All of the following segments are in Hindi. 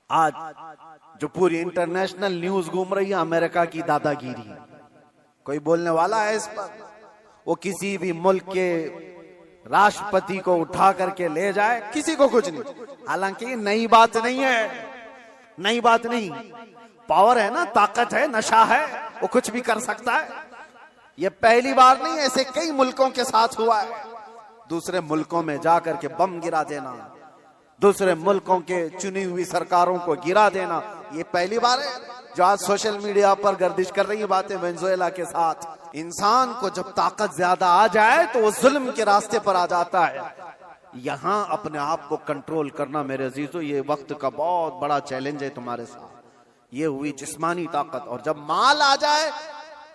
आज जो पूरी इंटरनेशनल न्यूज घूम रही है अमेरिका की दादागिरी, कोई बोलने वाला है इस पर? वो किसी भी मुल्क के राष्ट्रपति को उठा करके ले जाए, किसी को कुछ नहीं। हालांकि ये नई बात नहीं है, नई बात नहीं। पावर है ना, ताकत है, नशा है, वो कुछ भी कर सकता है। ये पहली बार नहीं, ऐसे कई मुल्कों के साथ हुआ है। दूसरे मुल्कों में जाकर के बम गिरा देना, दूसरे मुल्कों के चुनी हुई सरकारों को गिरा देना, ये पहली बार है। जो आज सोशल मीडिया पर गर्दिश कर रही है बातें वेनेजुएला के साथ। इंसान को जब ताकत ज्यादा आ जाए तो वो जुल्म के रास्ते पर आ जाता है। यहां अपने आप को कंट्रोल करना मेरे अजीजों, ये वक्त का बहुत बड़ा चैलेंज है तुम्हारे साथ। ये हुई जिस्मानी ताकत, और जब माल आ जाए,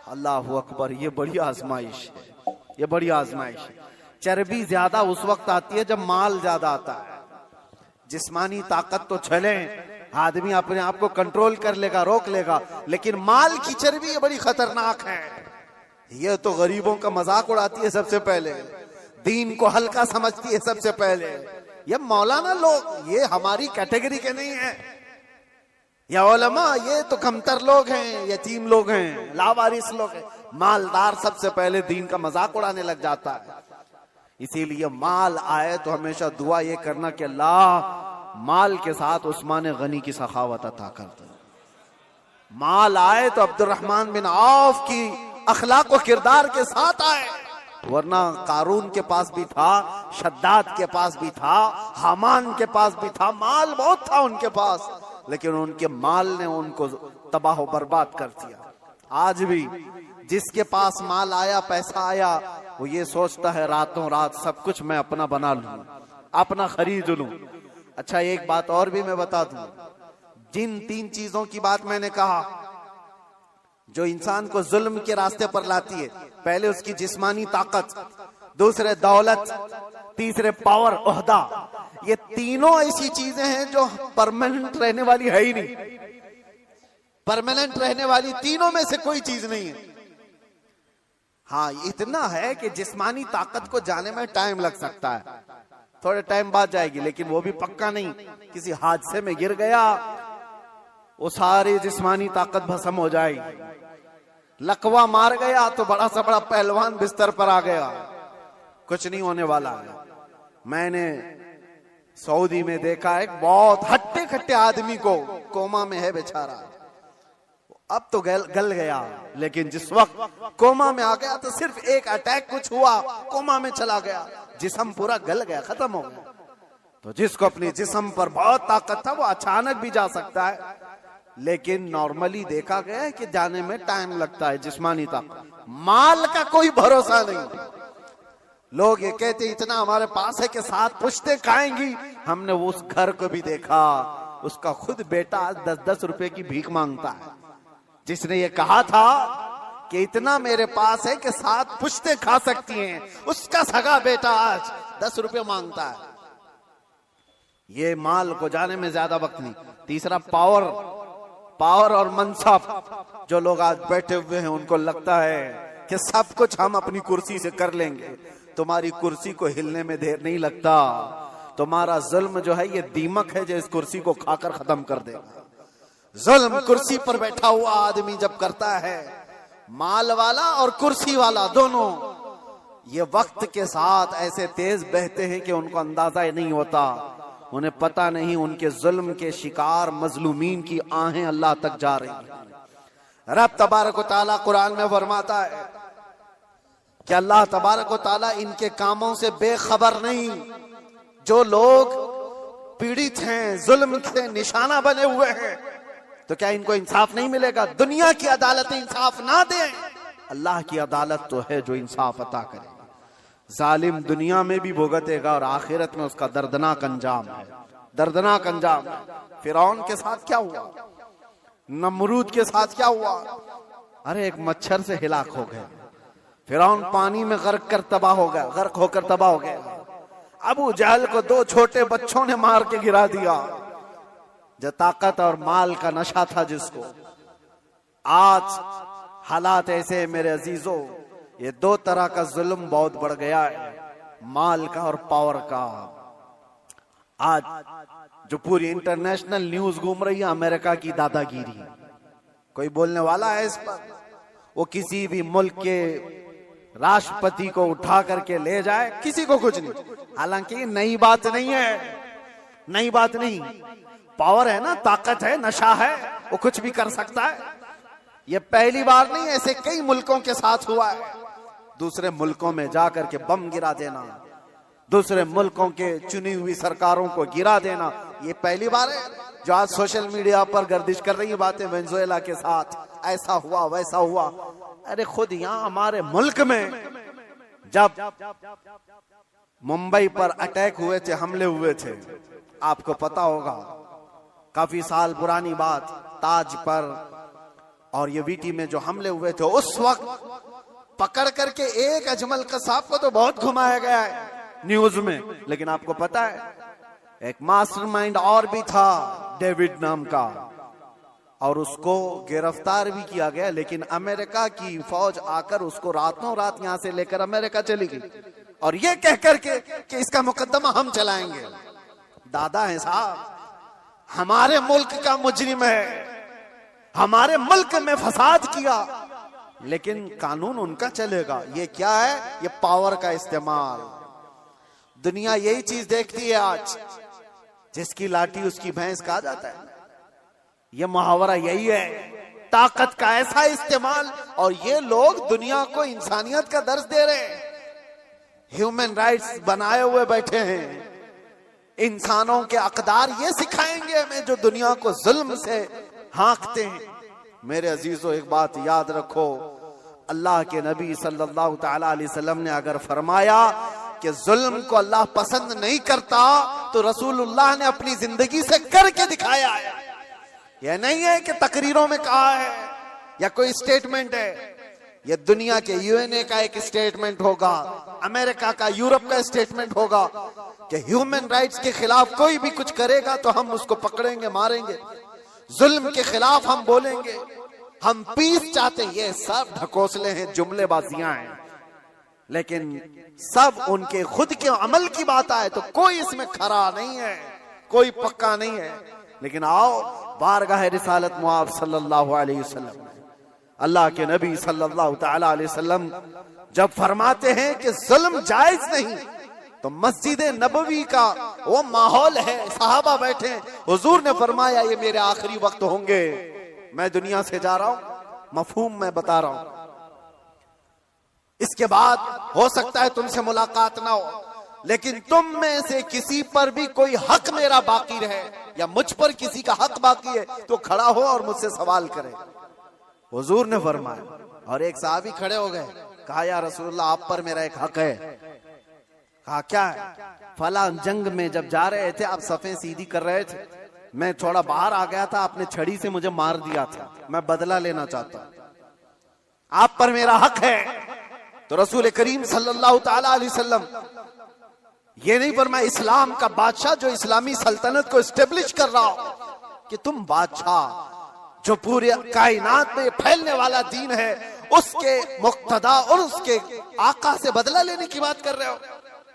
अल्लाह अकबर, ये बड़ी आजमाइश है, ये बड़ी आजमाइश है। चर्बी ज्यादा उस वक्त आती है जब माल ज्यादा आता है। जिस्मानी ताकत तो चले, आदमी अपने आप को कंट्रोल कर लेगा, रोक लेगा, लेकिन माल की चर्बी ये बड़ी खतरनाक है। ये तो गरीबों का मजाक उड़ाती है सबसे पहले, दीन को हल्का समझती है सबसे पहले। ये मौलाना लोग, ये हमारी कैटेगरी के नहीं है। या उलमा, ये तो कमतर लोग हैं, यतीम लोग हैं, लावारिस लोग हैं। मालदार सबसे पहले दीन का मजाक उड़ाने लग जाता है। इसीलिए माल आए तो हमेशा दुआ ये करना कि अल्लाह माल के साथ उस्मान गनी की सखावत अता कर दे। माल आए तो अब्दुर्रहमान बिन औफ की अखलाक व किरदार के साथ आए, वरना कारून के पास भी था, शद्दाद के पास भी था, हामान के पास भी था, माल बहुत था उनके पास, लेकिन उनके माल ने उनको तबाह बर्बाद कर दिया। आज भी जिसके पास माल आया, पैसा आया, वो ये सोचता है रातों रात सब कुछ मैं अपना बना लूं, अपना खरीद लूं। अच्छा, एक बात और भी मैं बता दूं, जिन 3 चीजों की बात मैंने कहा जो इंसान को जुल्म के रास्ते पर लाती है, पहले उसकी जिस्मानी ताकत, दूसरे दौलत, तीसरे पावर, ओहदा, ये तीनों ऐसी चीजें हैं जो परमानेंट रहने वाली है ही नहीं। परमानेंट रहने वाली तीनों में से कोई चीज नहीं है। हाँ, इतना है कि जिस्मानी ताकत को जाने में टाइम लग सकता है, थोड़े टाइम बाद जाएगी, लेकिन वो भी पक्का नहीं। किसी हादसे में गिर गया, वो सारी जिस्मानी ताकत भस्म हो जाएगी। लकवा मार गया तो बड़ा सा बड़ा पहलवान बिस्तर पर आ गया, कुछ नहीं होने वाला है। मैंने सऊदी में देखा एक बहुत हट्टे खट्टे आदमी को, कोमा में है बेचारा, अब तो गल गया, लेकिन जिस वक्त कोमा में आ गया तो सिर्फ एक अटैक कुछ हुआ, कोमा में चला गया, जिस्म पूरा गल गया, खत्म हो गया। तो जिसको अपने जिस्म पर बहुत ताकत था वो अचानक भी जा सकता है, लेकिन नॉर्मली देखा गया है कि जाने में टाइम लगता है। जिस्मानी ताकत, माल का कोई भरोसा नहीं। लोग ये कहते इतना हमारे पास है कि 7 पुश्ते खाएंगी। हमने वो उस घर को भी देखा, उसका खुद बेटा आज 10-10 रुपए की भीख मांगता है। जिसने ये कहा था कि इतना मेरे पास है कि 7 पुश्ते खा सकती हैं, उसका सगा बेटा आज 10 रुपए मांगता है। ये माल को जाने में ज्यादा वक्त नहीं। तीसरा पावर और मनसब। जो लोग आज बैठे हुए हैं उनको लगता है कि सब कुछ हम अपनी कुर्सी से कर लेंगे। तुम्हारी कुर्सी को हिलने में देर नहीं लगता। तुम्हारा जुल्म जो है ये दीमक है जो इस कुर्सी को खाकर खत्म कर देगा। जुल्म कुर्सी पर बैठा हुआ आदमी जब करता है, माल वाला और कुर्सी वाला दोनों, ये वक्त के साथ ऐसे तेज बहते हैं कि उनको अंदाजा ही नहीं होता। उन्हें पता नहीं उनके जुल्म के शिकार मजलूमीन की आहें अल्लाह तक जा रही हैं। रब तबारक व तआला कुरान में फरमाता है कि अल्लाह तबारक व तआला इनके कामों से बेखबर नहीं। जो लोग पीड़ित हैं, जुल्म के निशाना बने हुए हैं, तो क्या इनको इंसाफ नहीं मिलेगा? दुनिया की अदालत इंसाफ ना दे, अल्लाह की अदालत तो है जो इंसाफ अता करे। जालिम दुनिया में भी भुगतेगा और आखिरत में उसका दर्दनाक अंजाम है, दर्दनाक अंजाम। फिरौन के साथ क्या हुआ, नमरूद के साथ क्या हुआ? अरे एक मच्छर से हिलाक हो गए। फिरौन पानी में गर्क कर तबाह हो गया, गर्क होकर तबाह हो गया। अबू जहल को 2 छोटे बच्चों ने मार के गिरा दिया। जो ताकत और माल का नशा था जिसको, आज हालात ऐसे मेरे अजीजों, ये 2 तरह का जुल्म बहुत बढ़ गया है, माल का और पावर का। आज जो पूरी इंटरनेशनल न्यूज घूम रही है अमेरिका की दादागिरी। कोई बोलने वाला है इस पर? वो किसी भी मुल्क के राष्ट्रपति को उठा करके ले जाए, किसी को कुछ नहीं। हालांकि नई बात नहीं है, नई बात नहीं। पावर है ना, ताकत है, नशा है, वो कुछ भी कर सकता है। ये पहली बार नहीं, ऐसे कई मुल्कों के साथ हुआ है। दूसरे मुल्कों में जाकर के बम गिरा देना, दूसरे मुल्कों के चुनी हुई सरकारों को गिरा देना, ये पहली बार है। जो आज सोशल मीडिया पर गर्दिश कर रही है बातें, वेनेजुएला के साथ ऐसा हुआ वैसा हुआ। अरे खुद यहां हमारे मुल्क में जब मुंबई पर अटैक हुए थे, हमले हुए थे, आपको पता होगा, काफी साल पुरानी बात, ताज पर और ये वीटी में जो हमले हुए थे, उस वक्त पकड़ करके एक अजमल कसाब को तो बहुत घुमाया गया है न्यूज में, लेकिन आपको पता है एक मास्टरमाइंड और भी था, डेविड नाम का, और उसको गिरफ्तार भी किया गया। लेकिन अमेरिका की फौज आकर उसको रातों रात यहां से लेकर अमेरिका चली गई, और ये कह करके कि इसका मुकदमा हम चलाएंगे। दादा है साहब, हमारे मुल्क का मुजरिम है, हमारे मुल्क में फसाद किया, लेकिन कानून उनका चलेगा। ये क्या है? ये पावर का इस्तेमाल। दुनिया यही चीज देखती है आज, जिसकी लाठी उसकी भैंस कहा जाता है। ये मुहावरा यही है, ताकत का ऐसा इस्तेमाल। और ये लोग दुनिया को इंसानियत का दर्ज दे रहे हैं, ह्यूमन राइट्स बनाए हुए बैठे हैं, इंसानों के अकदार ये सिखाएंगे हमें जो दुनिया को जुल्म से हाँकते हैं। मेरे अजीजों, एक बात याद रखो, अल्लाह के नबी सल्लल्लाहु तआला अलैहि वसल्लम ने अगर फरमाया कि जुल्म को अल्लाह पसंद नहीं करता, तो रसूलुल्लाह ने अपनी जिंदगी से करके दिखाया है। यह नहीं है कि तकरीरों में कहा है या कोई स्टेटमेंट है। यह दुनिया के यूएनए का एक स्टेटमेंट होगा, अमेरिका का, यूरोप का स्टेटमेंट होगा कि ह्यूमन राइट्स के खिलाफ कोई भी कुछ करेगा तो हम उसको पकड़ेंगे, मारेंगे। जुल्म के खिलाफ हम बोलेंगे, हम पीस चाहते हैं। ये सब ढकोसले हैं, जुमलेबाजियां हैं, लेकिन सब उनके खुद के अमल की बात आए तो कोई इसमें खरा नहीं है, कोई पक्का नहीं है। लेकिन आओ, बारगाह रिसालत मुआब सल्लल्लाहु अलैहि वसल्लम, अल्लाह के नबी सल्लल्लाहु तआला अलैहि वसल्लम जब फरमाते हैं कि जुल्म जायज नहीं, तो मस्जिद नबवी का वो माहौल है, सहाबा बैठे हैं, हुजूर ने फरमाया ये मेरे आखिरी वक्त होंगे, मैं दुनिया से जा रहा हूं, मफहूम मैं बता रहा हूं, इसके बाद हो सकता है तुमसे मुलाकात ना हो, लेकिन तुम में से किसी पर भी कोई हक मेरा बाकी रहे या मुझ पर किसी का हक बाकी है तो खड़ा हो और मुझसे सवाल करे। हुजूर ने फरमाया, और एक साहबी खड़े हो गए, कहा या रसूलुल्लाह आप पर मेरा एक हक है। कहा क्या है? फला जंग में जब जा रहे थे, आप सफें सीधी कर रहे थे, मैं थोड़ा बाहर आ गया था, आपने छड़ी से मुझे मार दिया था, मैं बदला लेना चाहता हूं, आप पर मेरा हक है। तो रसूल करीम सल्लल्लाहु ताला अलैहि वसल्लम ये नहीं फरमाया इस्लाम का बादशाह जो इस्लामी सल्तनत को एस्टेब्लिश कर रहा हो, कि तुम बादशाह जो पूरे कायनात में फैलने वाला दीन है उसके मुक्तदा और उसके आका से बदला लेने की बात कर रहे हो।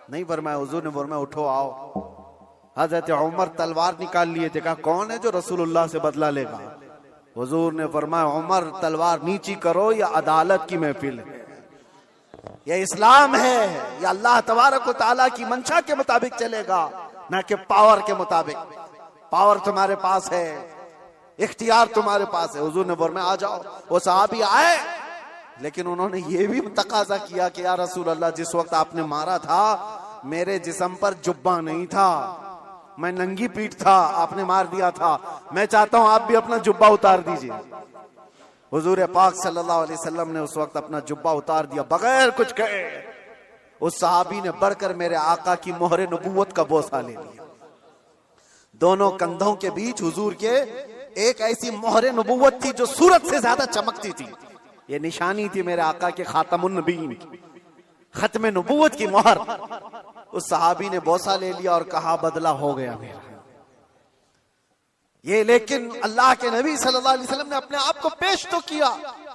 नहीं फरमाया, हुजूर ने फरमाया उठो आओ। हजरत उमर तलवार निकाल लिए थे, कहा कौन है जो रसूलुल्लाह से बदला लेगा? हुजूर ने फरमाया उमर तलवार नीची करो, या अदालत की महफिल है, यह इस्लाम है, यह अल्लाह तबारक व तआला की मंशा के मुताबिक चलेगा, ना कि पावर के मुताबिक। पावर तुम्हारे पास है, इख्तियार तुम्हारे पास है। हुजूर ने फरमाया आ जाओ। वो सहाबी आए, लेकिन उन्होंने ये भी तकाजा किया कि या रसूल अल्लाह, जिस वक्त आपने मारा था मेरे जिस्म पर जुब्बा नहीं था, मैं नंगी पीठ था, आपने मार दिया था, मैं चाहता हूं आप भी अपना जुब्बा उतार दीजिए। हुजूर पाक सल्लल्लाहु अलैहि वसल्लम ने उस वक्त अपना जुब्बा उतार दिया बगैर कुछ कहे। उस सहाबी ने बढ़कर मेरे आका की मोहरे नबूवत का बोसा ले लिया। दोनों कंधों के बीच हुजूर के एक ऐसी मोहरे नबूवत थी जो सूरज से ज्यादा चमकती थी। ये निशानी थी मेरे आका के खातमुन नबीन की, खत्म नबूवत की मोहर। उस सहाबी ने बोसा ले लिया और कहा बदला हो गया मेरा ये। लेकिन अल्लाह के नबी सल्लल्लाहु अलैहि वसल्लम ने अपने आप को पेश तो किया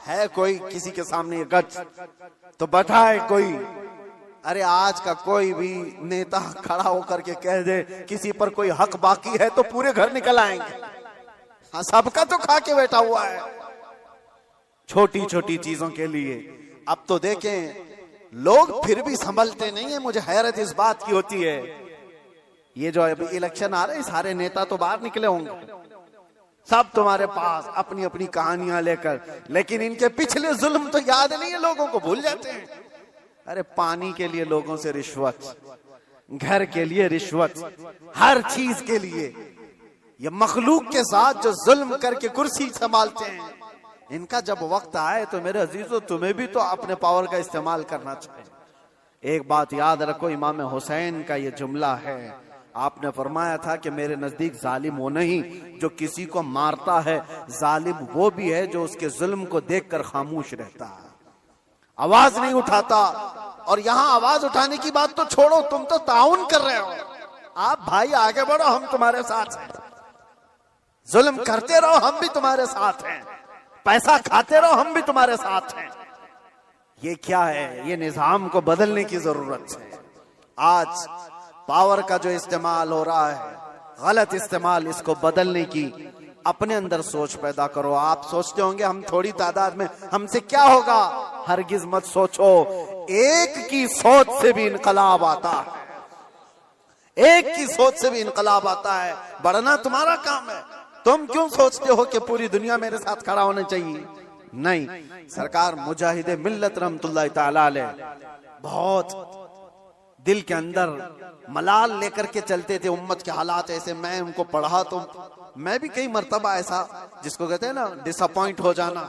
है, कोई किसी के सामने गच तो बताए कोई अरे आज का कोई भी नेता खड़ा होकर के कह दे किसी पर कोई हक बाकी है तो पूरे घर निकल आएंगे। हाँ, सबका तो खा के बैठा हुआ है छोटी छोटी चीजों के लिए। अब तो देखें लोग फिर भी संभलते नहीं है। मुझे हैरत इस बात की होती है, ये जो अभी इलेक्शन आ रहे हैं सारे नेता तो बाहर निकले होंगे, सब तुम्हारे पास अपनी अपनी कहानियां लेकर, लेकिन इनके पिछले जुल्म तो याद नहीं है, लोगों को भूल जाते हैं। अरे पानी के लिए लोगों से रिश्वत, घर के लिए रिश्वत, हर चीज के लिए। ये मखलूक के साथ जो जुल्म करके कुर्सी संभालते हैं, इनका जब वक्त आए तो मेरे अजीजों तुम्हें भी तो अपने पावर का इस्तेमाल करना चाहिए। एक बात याद रखो, इमाम हुसैन का ये जुमला है, आपने फरमाया था कि मेरे नजदीक जालिम वो नहीं जो किसी को मारता है, जालिम वो भी है जो उसके जुल्म को देखकर खामोश रहता है, आवाज नहीं उठाता। और यहां आवाज उठाने की बात तो छोड़ो, तुम तो ताउन कर रहे हो। आप भाई आगे बढ़ो, हम तुम्हारे साथ हैं। जुल्म करते रहो, हम भी तुम्हारे साथ हैं। पैसा खाते रहो, हम भी तुम्हारे साथ हैं। ये क्या है? ये निजाम को बदलने की जरूरत है। आज पावर का जो इस्तेमाल हो रहा है, गलत इस्तेमाल, इसको बदलने की अपने अंदर सोच पैदा करो। आप सोचते होंगे हम थोड़ी तादाद में, हमसे क्या होगा? हरगिज मत सोचो, एक की सोच से भी इनकलाब आता है। एक की सोच से भी इनकलाब आता है। बढ़ना तुम्हारा काम है। तुम क्यों सोचते हो कि पूरी दुनिया मेरे साथ खड़ा होना चाहिए? नहीं, सरकार मुजाहिदे मिल्लत रहमतुल्लाह ताला अलैह बहुत दिल के अंदर मलाल लेकर के चलते थे। उम्मत के हालात ऐसे, मैं उनको पढ़ा तो मैं भी कई मर्तबा ऐसा, जिसको कहते हैं ना डिसअपॉइंट हो जाना,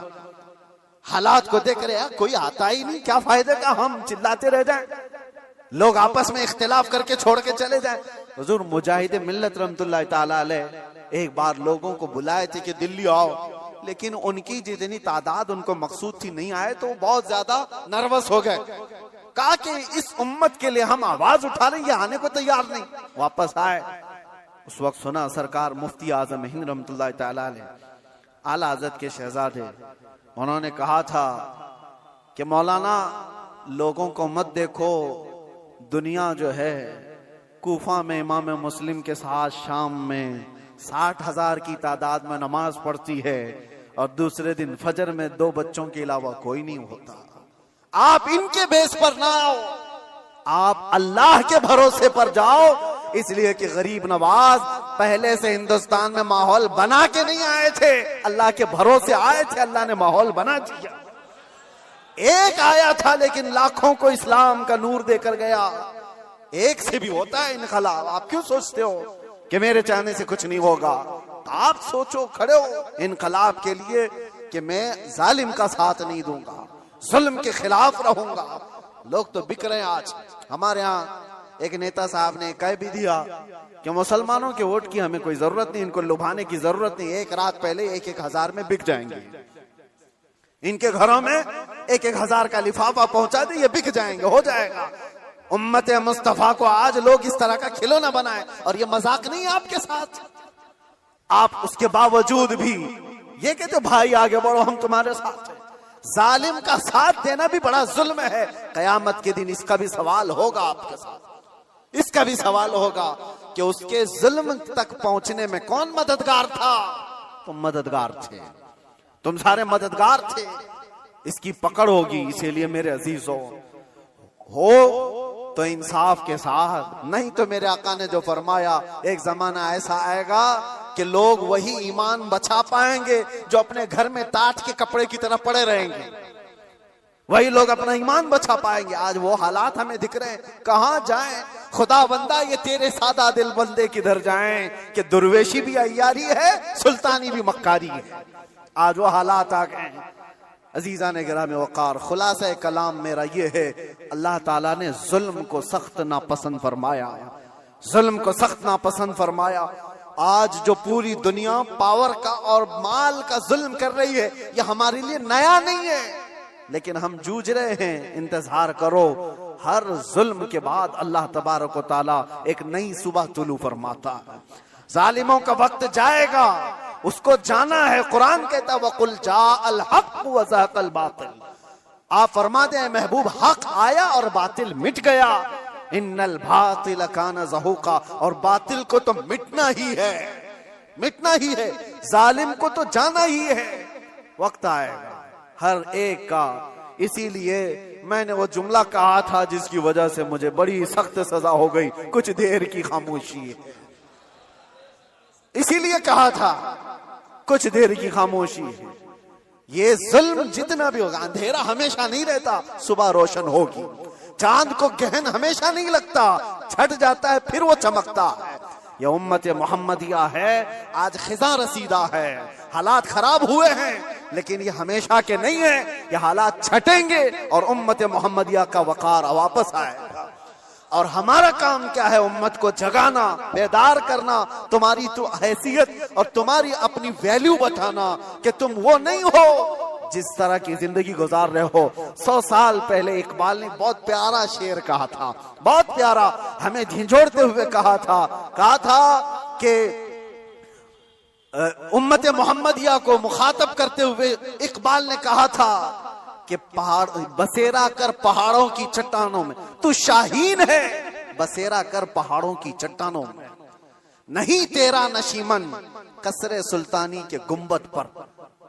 हालात को देख रहे हैं कोई आता ही नहीं, क्या फायदे का हम चिल्लाते रह जाएं, लोग आपस में इख्तिलाफ करके छोड़ के चले जाएं। हुजूर मुजाहिद मिल्लत रहमतुल्लाह ताला अलैह एक बार लोगों को बुलाए थे कि दिल्ली आओ, लेकिन उनकी जितनी तादाद उनको मकसूद थी नहीं आए, तो बहुत ज्यादा नर्वस हो गए। कहा कि इस उम्मत के लिए हम आवाज उठा रहे हैं, ये आने को तैयार नहीं। वापस आए, उस वक्त सुना सरकार मुफ्ती आजम हिंद रहमतुल्लाह ताला अलैह आला हज़रत के शहजादे, उन्होंने कहा था कि मौलाना लोगों को मत देखो, दुनिया जो है कूफा में इमाम मुस्लिम के साथ शाम में 60,000 की तादाद में नमाज पढ़ती है और दूसरे दिन फजर में 2 बच्चों के अलावा कोई नहीं होता। आप इनके बेस पर ना आओ, आप अल्लाह के भरोसे पर जाओ। इसलिए कि गरीब नवाज पहले से हिंदुस्तान में माहौल बना के नहीं आए थे, अल्लाह के भरोसे आए थे, अल्लाह ने माहौल बना दिया। एक आया था लेकिन लाखों को इस्लाम का नूर देकर गया। एक से भी होता है इनकलाब। आप क्यों सोचते हो कि मेरे चाहने से कुछ नहीं होगा? आप सोचो, खड़े हो इनकलाब के लिए कि मैं जालिम का साथ नहीं दूंगा, जुल्म के खिलाफ रहूंगा। लोग तो बिक रहे हैं। आज हमारे यहाँ एक नेता साहब ने कह भी दिया कि मुसलमानों के वोट की हमें कोई जरूरत नहीं, इनको लुभाने की जरूरत नहीं, एक रात पहले 1-1 हजार में बिक जाएंगे, इनके घरों में 1-1 हजार का लिफाफा पहुंचा दे, ये बिक जाएंगे, हो जाएगा। उम्मत मुस्तफा को आज लोग इस तरह का खिलौना बनाए, और ये मजाक नहीं है आपके साथ। आप उसके बावजूद भी ये कहते भाई आगे बढ़ो, हम तुम्हारे साथ हैं। जालिम का साथ देना भी बड़ा जुल्म है। कयामत के दिन इसका भी सवाल होगा आपके साथ, इसका भी सवाल होगा कि उसके जुल्म तक पहुंचने में कौन मददगार था? तुम मददगार थे, तुम सारे मददगार थे। इसकी पकड़ होगी। इसीलिए मेरे अजीजों, हो तो इंसाफ के साथ, नहीं तो मेरे आका ने जो फरमाया, एक जमाना ऐसा आएगा कि लोग वही ईमान बचा पाएंगे जो अपने घर में टाट के कपड़े की तरह पड़े रहेंगे, वही लोग अपना ईमान बचा पाएंगे। आज वो हालात हमें दिख रहे हैं, कहां जाएं? खुदा बंदा ये तेरे सादा दिल बंदे किधर जाएं कि दुर्वेशी भी अय्यारी है, सुल्तानी भी मक्कारी है। आज वो हालात आ गए। अजीजा ने गिरामे वकार, खुलासा कलाम मेरा ये है, अल्लाह ताला ने जुल्म को सख्त नापसंद फरमाया, जुल्म को सख्त नापसंद फरमाया। आज जो पूरी दुनिया पावर का और माल का जुल्म कर रही है, ये हमारे लिए नया नहीं है, लेकिन हम जूझ रहे हैं। इंतजार करो, हर जुल्म के बाद अल्लाह तबारक व तआला एक नई सुबह तुलू फरमाता है। जालिमों का वक्त जाएगा, उसको जाना है। कुरान कहता है वकुल जाअल हक़ व ज़हक़ल बातिल, आप फरमाते हैं महबूब हक आया और बातिल मिट गया। इन्नल बातिल काना ज़हूका, और बातिल को तो मिटना ही है, मिटना ही है, जालिम को तो जाना ही है। वक्त आएगा हर एक का। इसीलिए मैंने वो जुमला कहा था जिसकी वजह से मुझे बड़ी सख्त सजा हो गई, कुछ देर की खामोशी। इसीलिए कहा था कुछ देर की खामोशी है। ये जुल्म जितना भी होगा, अंधेरा हमेशा नहीं रहता, सुबह रोशन होगी। चांद को गहन हमेशा नहीं लगता, छट जाता है फिर वो चमकता है। ये उम्मत मोहम्मदिया है, आज खिजा रसीदा है, हालात खराब हुए हैं, लेकिन ये हमेशा के नहीं है। ये हालात छटेंगे और उम्मत मोहम्मदिया का वकार वापस आएगा। और हमारा काम क्या है? उम्मत को जगाना, बेदार करना, तुम्हारी तो हैसियत और तुम्हारी अपनी वैल्यू बताना कि तुम वो नहीं हो जिस तरह की जिंदगी गुजार रहे हो। 100 साल पहले इकबाल ने बहुत प्यारा शेर कहा था, बहुत प्यारा, हमें झिझोड़ते हुए कहा था कि उम्मत मोहम्मदिया को मुखातब करते हुए इकबाल ने कहा था कि पहाड़ बसेरा कर पहाड़ों की चट्टानों में, तू शाहीन है बसेरा कर पहाड़ों की चट्टानों में, नहीं तेरा नशीमन कसरे सुल्तानी के गुंबद पर।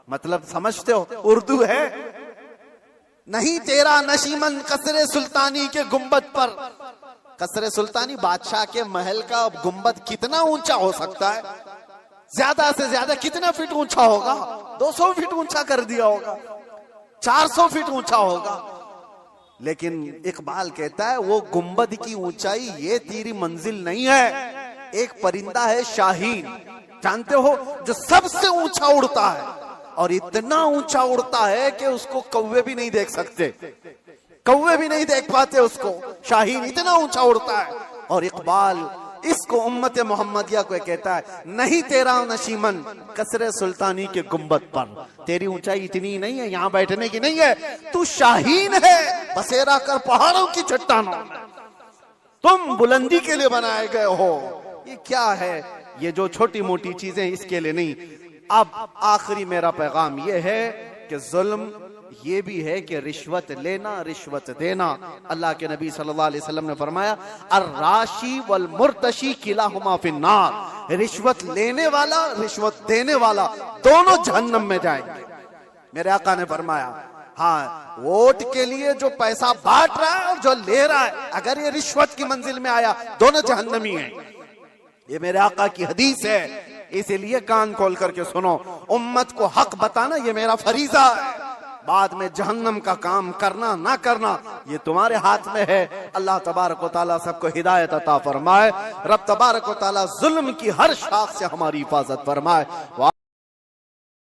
मतलब समझते हो उर्दू है, नहीं तेरा नशीमन कसरे सुल्तानी के गुंबद पर। कसरे सुल्तानी बादशाह के महल का गुंबद कितना ऊंचा हो सकता है? ज्यादा से ज्यादा कितना फीट ऊंचा होगा? 200 फीट ऊंचा कर दिया होगा, 400 फीट ऊंचा होगा। लेकिन इकबाल कहता है वो गुंबद की ऊंचाई ये तेरी मंजिल नहीं है। एक परिंदा है शाहीन, जानते हो, जो सबसे ऊंचा उड़ता है, और इतना ऊंचा उड़ता है कि उसको कौवे भी नहीं देख सकते, कौवे भी नहीं देख पाते उसको। शाहीन इतना ऊंचा उड़ता है। और इकबाल इसको उम्मत मोहम्मदिया को कहता है, नहीं तेरा नशीमन कसरे सुल्तानी के गुंबद पर, तेरी ऊंचाई इतनी नहीं है, यहाँ बैठने की नहीं है, तू शाहीन है बसेरा कर पहाड़ों की चट्टानों में, तुम बुलंदी के लिए बनाए गए हो। ये क्या है? ये जो छोटी मोटी चीजें इसके लिए नहीं। अब आखिरी मेरा पैगाम ये है कि जुल्म ये भी है कि रिश्वत लेना, रिश्वत देना। अल्लाह के नबी सल्लल्लाहु अलैहि वसल्लम ने फरमाया, अर्राशी वल मुर्तशी किलाहुमा फिन्नार, रिश्वत लेने वाला, रिश्वत देने वाला दोनों जहन्नम में जाएंगे। मेरे आका ने फरमाया, हाँ, वोट के लिए जो पैसा बांट रहा है और जो ले रहा है, अगर ये रिश्वत की मंजिल में आया, दोनों जहन्नमी हैं। ये मेरे आका की हदीस है, इसीलिए कान खोल करके सुनो। उम्मत को हक बताना ये मेरा फरीजा है। बाद में जहन्नम का काम करना ना करना ये तुम्हारे हाथ में है। अल्लाह तबारक व तआला सबको हिदायत अता फरमाए। रब तबारक व तआला जुल्म की हर शाख से हमारी हिफाजत फरमाए।